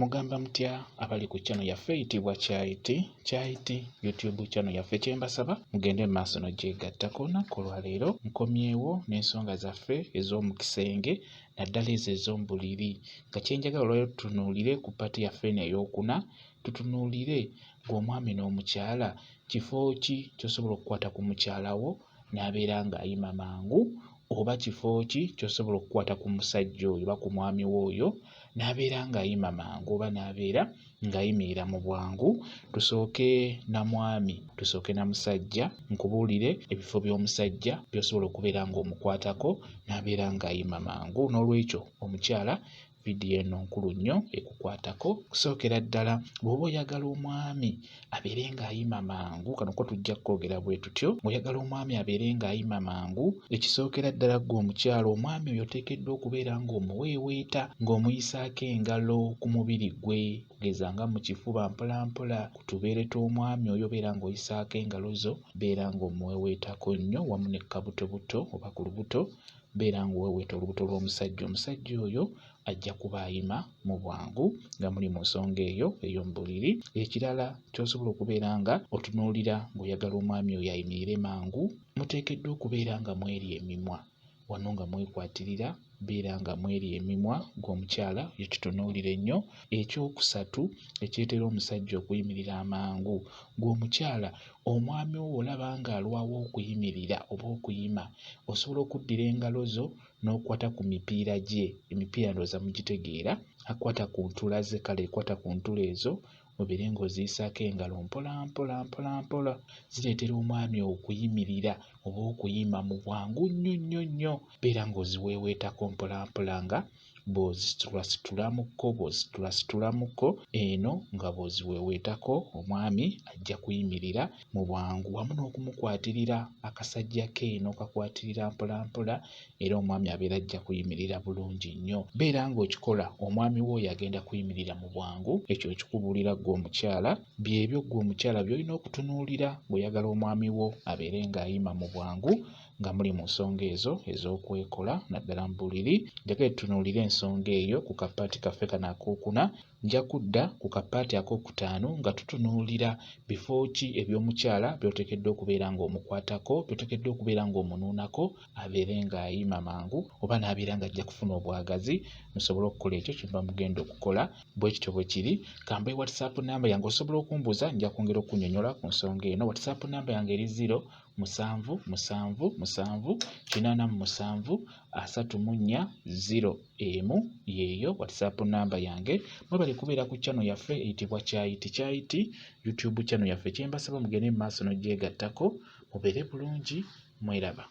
Mugamba mutya abali ku channel yaffe eyitibwa Kyayiti YouTube channel yaffe. Kyembasaba mugende mu maaso n'ogyegattako. Olunaku olwaleero nkomyewo n'ensonga zaffe ez'omu kisenge naddala ezo ez'omu buliri, nga kyenjagala olwaleero tutunuulire ku ppaati yaffe eno ey'okuna. Tutunuulire ng'omwami n'omukyala kifo ki ky'osobola okukwata ku mukyala wo n'abeera ng'ayima mangu, oba kifo ki ky'osobola okukwata ku musajja oyo oba ku mwami wo oyo n'abeera ng'ayima mangu oba n'abeera ng'ayimirira mu bwangu. Tusooke na mwami, tusooke na musajja, nkubuulire ebifo by'omusajja by'osobola okubeera ng'omukwatako n'abeera ng'ayima mangu. N'olwekyo omukyala vidiyo eno nkulu nnyo ekukwatako. Kusookera ddala bw'oba oyagala omwami abeere ng'ayima mangu, kano ko tujja kwogera bwe tutyo. Ng'oyagala omwami abeere ng'ayima mangu, ekisookera ddala ggwe omukyala, omwami oyo oteekeddwa okubeera ng'omuweeweeta, ng'omuyisaako engalo ku mubiri gwe, kugeza nga mu kifuba mpola mpola. Kutubeere tw'omwami oyo obeera ng'oyisaako engalo zo, beera ng'omuweeweetako nnyo wamu ne kabutobuto oba ku lubuto, beera ng'oweeweeta olubuto lw'omusajja. Omusajja oyo ajja kuba ayima mu bwangu nga muli mu nsonga eyo ey'omu buliri. Ekirala ky'osobola okubeera nga otunuulira ng'oyagala omwami oyo ayimirire mangu, muteekeddwa okubeera nga mwerya emimwa, wano nga mwekwatirira, beera nga mwerya emimwa ng'omukyala yekitunuulira ennyo. Ekyokusatu ekyetera omusajja okuyimirira amangu, ng'omukyala omwami wo olaba ng'alwawo okuyimirira oba okuyima, osobola okuddira engalo zo n'okwata ku mipiira gye. Emipiira ndowooza mugitegeera, akwata ku ntula ze, kale ekwata ku ntula ezo obeere ng'oziyisaako engalo mpola mpola mpola mpola. Zireetera omwami okuyimirira oba okuyima mu bwangu nnyo nnyo nnyo. Beera ng'oziweeweetako mpola mpola nga bw'ozisitulamuko eno nga bw'oziweeweetako, omwami ajja kuyimirira mu bwangu wamu n'okumukwatirira akasajja ke n'okakwatirira mpola mpola, era omwami abeera ajja kuyimirira bulungi nnyo. Beera ng'okikola omwami wo oyo agenda kuyimirira mu bwangu. Ekyo ekikubuulira ggwe omukyala, byebyo ggwe omukyala by'olina okutunuulira ng'oyagala omwami wo abeere ng'ayima mu bwangu nga muli mu nsonga ezo ez'okwekola naddala mu buliri. Njagala tutunuulire ensonga eyo ku kapaati kaffe kano akookuna. Nja kudda ku kapaati akookutaano nga tutunuulira bifo ki eby'omukyala by'oteekeddwa okubeera ng'omukwatako, by'oteekeddwa okubeera ng'omunuunako abeere ng'ayima mangu oba n'abeera ng'ajja kufuna obwagazi. Musobole okukola ekyo kye mba mugenda okukola. Bwe kityo bwe kiri. Kambe WhatsApp namba yange osobola okumbuuza, nja kwongera okunnyonnyola ku nsonga eno. WhatsApp namba yange eri 0777873401 yeeyo WhatsApp namba yange. Mwebale kubeera ku channel yaffe eyitibwa Kyayiti YouTube channel yaffe. Kyembasaba mugende mu maaso n'ogyegattako. Mubeere bulungi, mweraba.